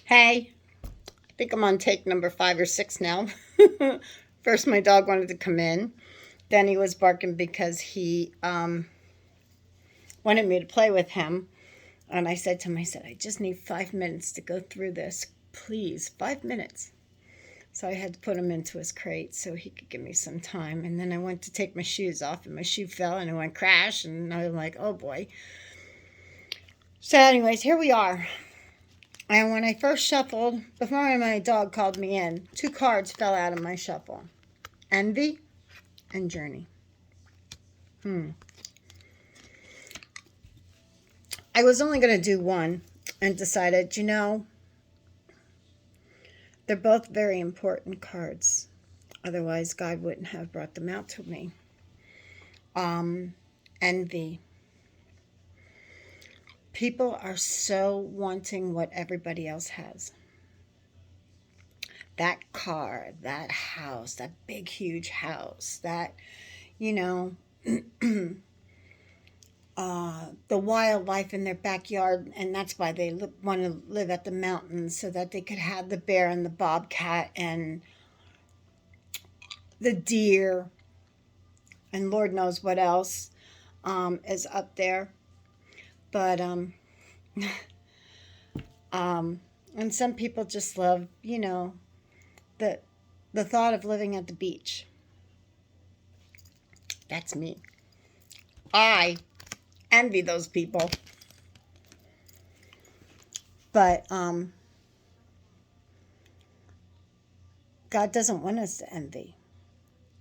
Hey, I think I'm on take number 5 or 6 now. First, my dog wanted to come in. Then he was barking because he wanted me to play with him. And I said to him, I just need 5 minutes to go through this. Please, 5 minutes. So I had to put him into his crate so he could give me some time. And then I went to take my shoes off, and my shoe fell and it went crash. And I'm like, oh boy. So, anyways, here we are. And when I first shuffled, before my dog called me in, 2 cards fell out of my shuffle: Envy and Journey. I was only going to do one and decided, they're both very important cards. Otherwise, God wouldn't have brought them out to me. Envy. People are so wanting what everybody else has. That car, that house, that big, huge house, that, you know, the wildlife in their backyard, and that's why they want to live at the mountains so that they could have the bear and the bobcat and the deer and Lord knows what else is up there. But and some people just love, the the thought of living at the beach. That's me. I envy those people. But God doesn't want us to envy.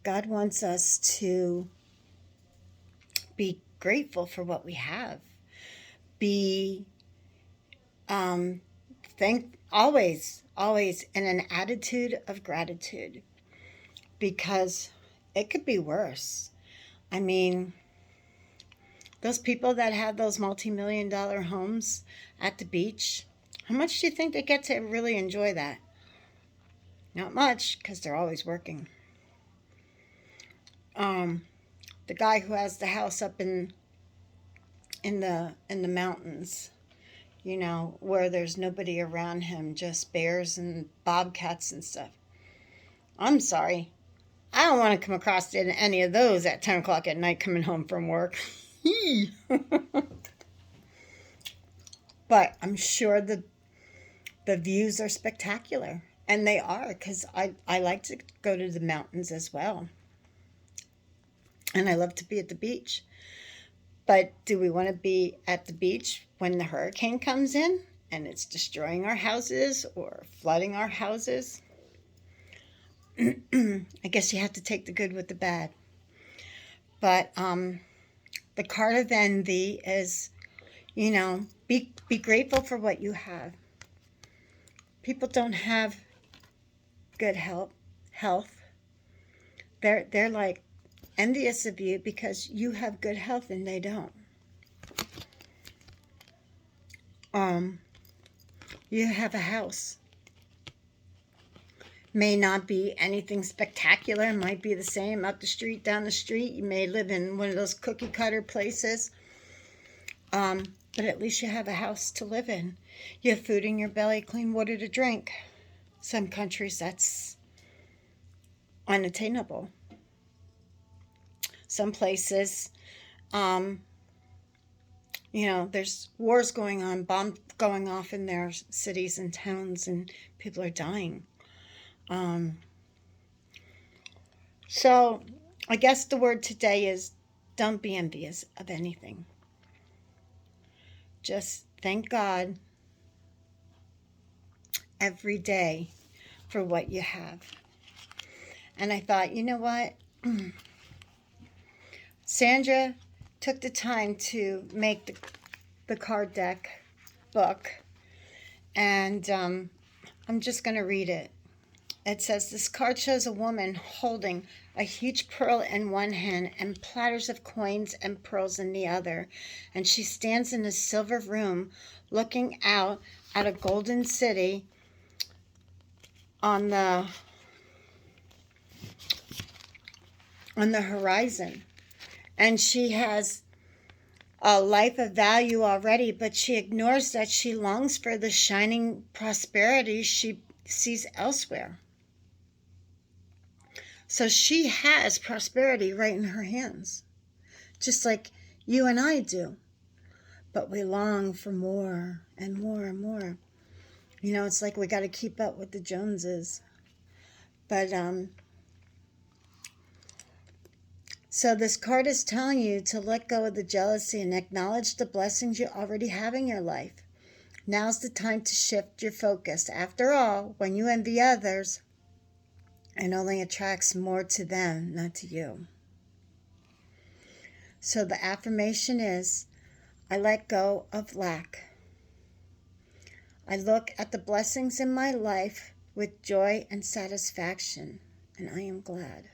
God wants us to be grateful for what we have. Be always in an attitude of gratitude, because it could be worse. I mean, those people that have those multi-million-dollar homes at the beach, how much do you think they get to really enjoy that? Not much, because they're always working. The guy who has the house up in the mountains, where there's nobody around him, just bears and bobcats and stuff. I'm sorry, I don't want to come across any of those at 10 o'clock at night coming home from work. But I'm sure the views are spectacular. And they are, because I like to go to the mountains as well. And I love to be at the beach. But do we want to be at the beach when the hurricane comes in and it's destroying our houses or flooding our houses? I guess you have to take the good with the bad. But the card of envy is, be grateful for what you have. People don't have good health. They're like envious of you because you have good health and they don't. You have a house. May not be anything spectacular. It might be the same up the street, down the street. You may live in one of those cookie cutter places. But at least you have a house to live in. You have food in your belly, clean water to drink. Some countries that's unattainable. Some places, there's wars going on, bombs going off in their cities and towns, and people are dying. So I guess the word today is, don't be envious of anything. Just thank God every day for what you have. And I thought, you know what? Sandra took the time to make the card deck book, and I'm just going to read it. It says, this card shows a woman holding a huge pearl in one hand and platters of coins and pearls in the other. And she stands in a silver room looking out at a golden city on the horizon. And she has a life of value already, but she ignores that she longs for the shining prosperity she sees elsewhere. So she has prosperity right in her hands, just like you and I do. But we long for more and more and more. You know, it's like we got to keep up with the Joneses. But so this card is telling you to let go of the jealousy and acknowledge the blessings you already have in your life. Now's the time to shift your focus. After all, when you envy others, it only attracts more to them, not to you. So the affirmation is, I let go of lack. I look at the blessings in my life with joy and satisfaction, and I am glad.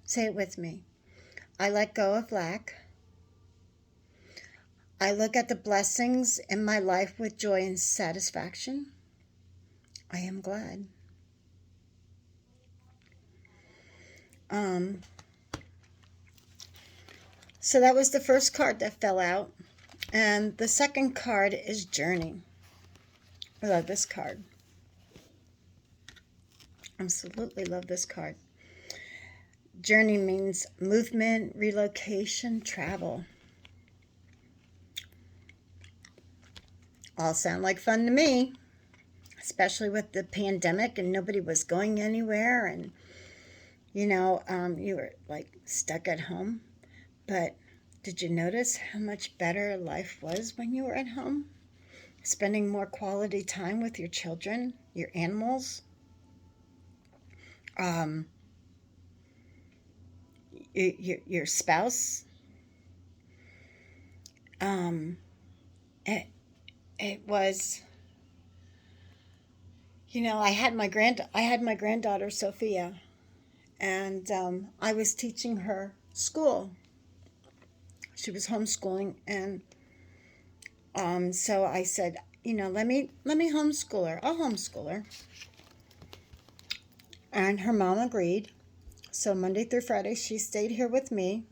Say it with me. I let go of lack. I look at the blessings in my life with joy and satisfaction. I am glad. So that was the first card that fell out. And the second card is Journey. I love this card. Absolutely love this card. Journey means movement, relocation, travel. All sound like fun to me, especially with the pandemic and nobody was going anywhere, and you were like stuck at home. But did you notice how much better life was when you were at home? Spending more quality time with your children, your animals, your spouse. It was, I had my granddaughter Sophia, and I was teaching her school. She was homeschooling, and so I said, let me homeschool her. I'll homeschool her. And her mom agreed. So Monday through Friday, she stayed here with me.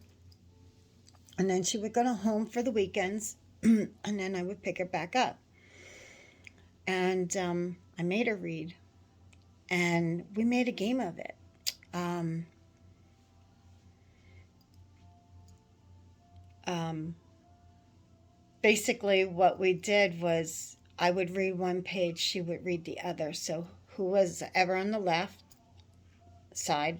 And then she would go to home for the weekends. And then I would pick her back up. And I made her read. And we made a game of it. Basically, what we did was I would read one page, she would read the other. So who was ever on the left side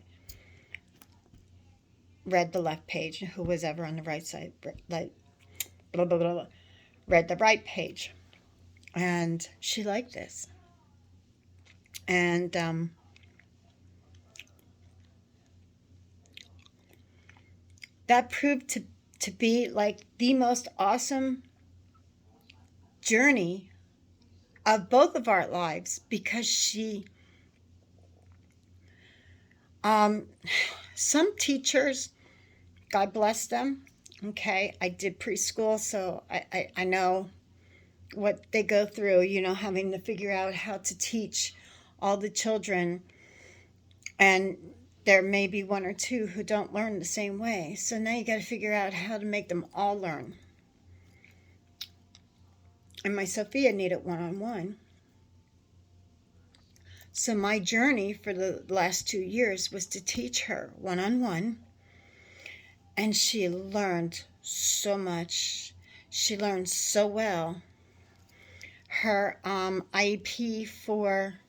read the left page, and who was ever on the right side read the right page. And she liked this. And that proved to be like the most awesome journey of both of our lives, because she some teachers, God bless them, okay, I did preschool, so I know what they go through, having to figure out how to teach all the children, and there may be one or two who don't learn the same way, so now you got to figure out how to make them all learn. And my Sophia needed one-on-one. So my journey for the last 2 years was to teach her one-on-one. And she learned so much. She learned so well. Her IEP for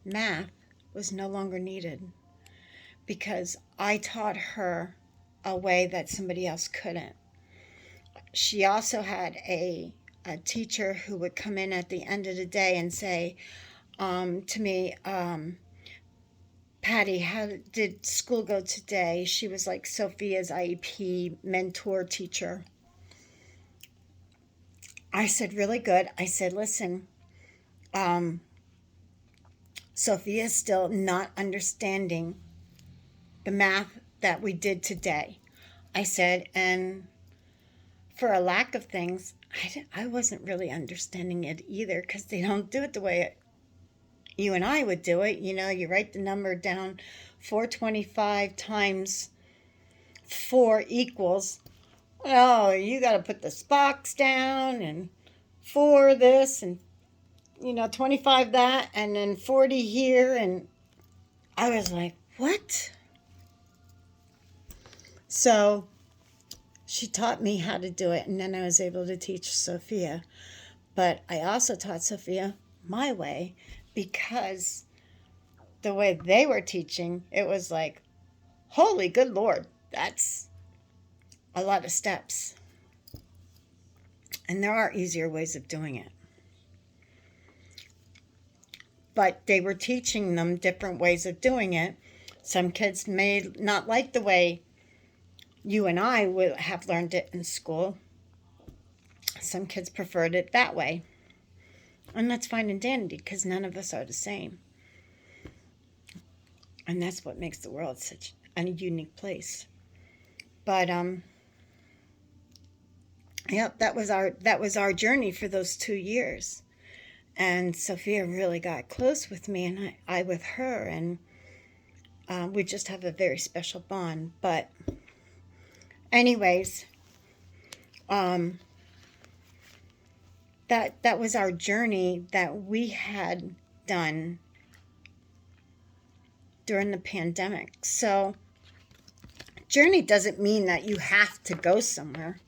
math was no longer needed because I taught her a way that somebody else couldn't. She also had a teacher who would come in at the end of the day and say to me, Patty, how did school go today? She was like Sophia's IEP mentor teacher. I said, really good. I said, listen, Sophia's still not understanding the math that we did today. I said, and for a lack of things, I wasn't really understanding it either, because they don't do it the way you and I would do it. You write the number down, 425 times 4 equals Oh, you got to put the box down and 4 this and 25 that and then 40 here. And I was like, what? So she taught me how to do it, and then I was able to teach Sophia. But I also taught Sophia my way, because the way they were teaching, it was like, holy good Lord, that's a lot of steps. And there are easier ways of doing it. But they were teaching them different ways of doing it. Some kids may not like the way you and I would have learned it in school. Some kids preferred it that way. And that's fine and dandy, because none of us are the same. And that's what makes the world such a unique place. But yep, that was our journey for those 2 years. And Sophia really got close with me, and I with her, and we just have a very special bond. But anyways, that was our journey that we had done during the pandemic. So journey doesn't mean that you have to go somewhere.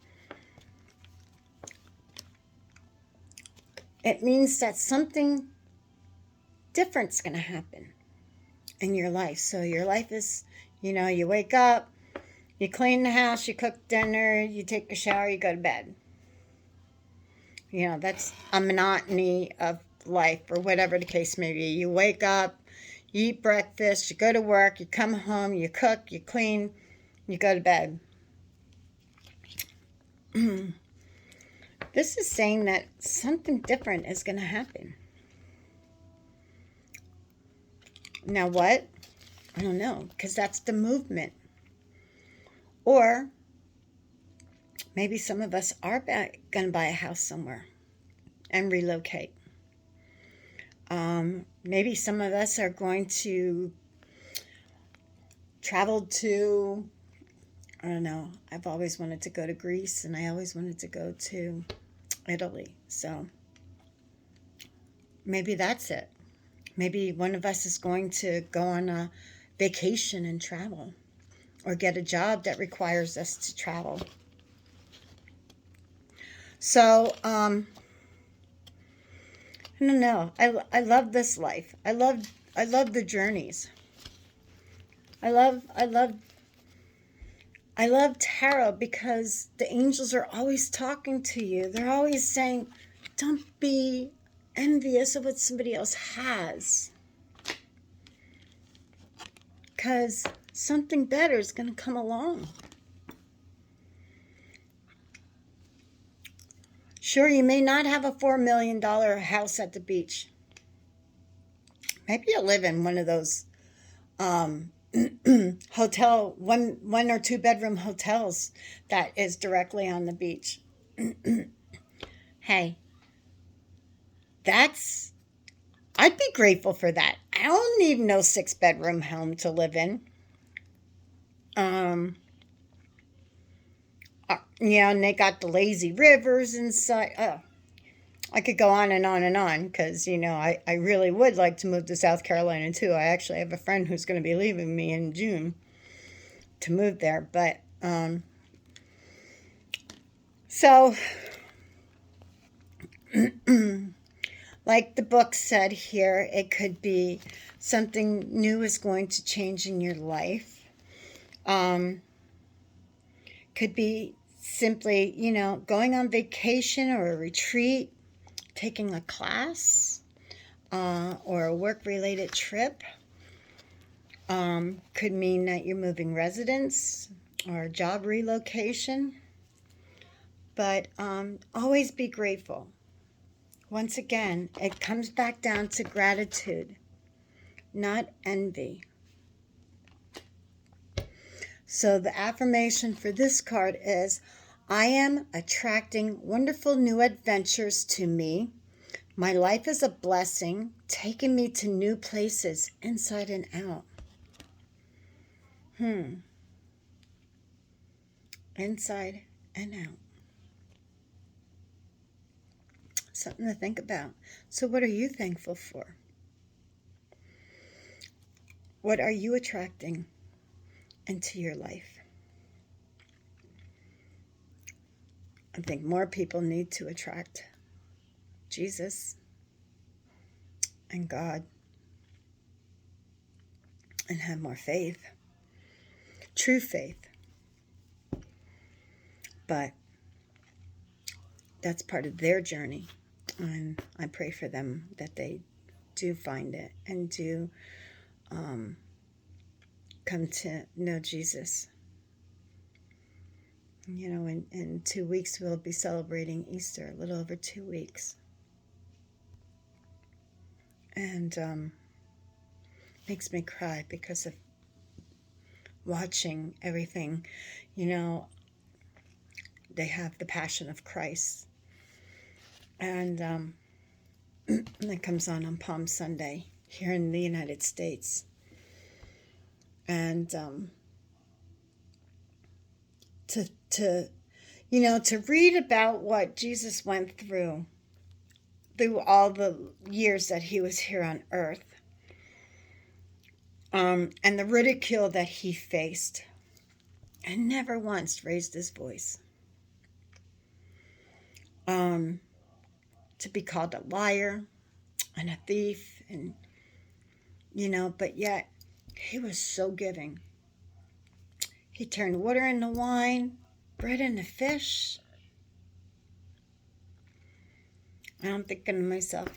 It means that something different's going to happen in your life. So your life is, you wake up, you clean the house, you cook dinner, you take a shower, you go to bed. That's a monotony of life, or whatever the case may be. You wake up, you eat breakfast, you go to work, you come home, you cook, you clean, you go to bed. This is saying that something different is going to happen. Now what? I don't know, because that's the movement. Or maybe some of us are going to buy a house somewhere and relocate. Maybe some of us are going to travel to, I don't know, I've always wanted to go to Greece, and I always wanted to go to Italy. So maybe that's it. Maybe one of us is going to go on a vacation and travel, or get a job that requires us to travel. So, I don't know. I love this life. I love the journeys. I love tarot, because the angels are always talking to you. They're always saying, don't be envious of what somebody else has, because something better is going to come along. Sure, you may not have a $4 million house at the beach. Maybe you live in one of those hotel, one or 2 bedroom hotels that is directly on the beach. Hey, I'd be grateful for that. I don't need no 6-bedroom home to live in. And they got the lazy rivers inside. I could go on and on and on, because, I really would like to move to South Carolina too. I actually have a friend who's going to be leaving me in June to move there. But, so, like the book said here, it could be something new is going to change in your life. Could be simply, going on vacation or a retreat, taking a class, or a work-related trip. Could mean that you're moving residence or job relocation. But always be grateful. Once again, it comes back down to gratitude, not envy. So the affirmation for this card is, I am attracting wonderful new adventures to me. My life is a blessing, taking me to new places inside and out. Inside and out. Something to think about. So what are you thankful for? What are you attracting into your life? I think more people need to attract Jesus and God and have more faith, true faith. But that's part of their journey. And I pray for them that they do find it and do come to know Jesus. You know, in 2 weeks we'll be celebrating Easter, a little over 2 weeks. And makes me cry because of watching everything. You know, they have the Passion of Christ. And it comes on Palm Sunday here in the United States. And to read about what Jesus went through all the years that he was here on earth, and the ridicule that he faced, and never once raised his voice. To be called a liar and a thief, and but yet he was so giving. He turned water into wine, bread into fish. And I'm thinking to myself,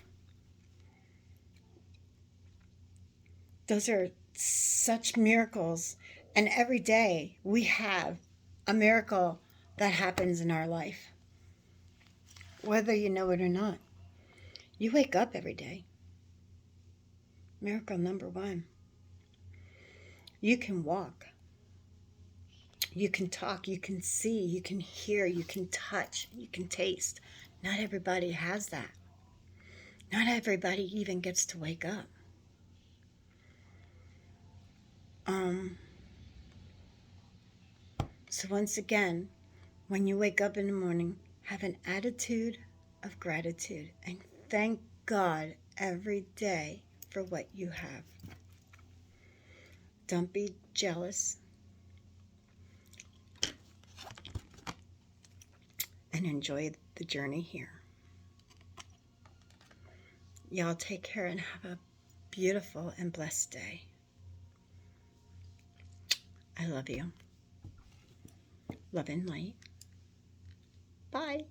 those are such miracles. And every day we have a miracle that happens in our life. Whether you know it or not. You wake up every day. Miracle number 1. You can walk. You can talk. You can see. You can hear. You can touch. You can taste. Not everybody has that. Not everybody even gets to wake up. So once again, when you wake up in the morning, have an attitude of gratitude and thank God every day for what you have. Don't be jealous. And enjoy the journey here. Y'all take care and have a beautiful and blessed day. I love you. Love and light. Bye.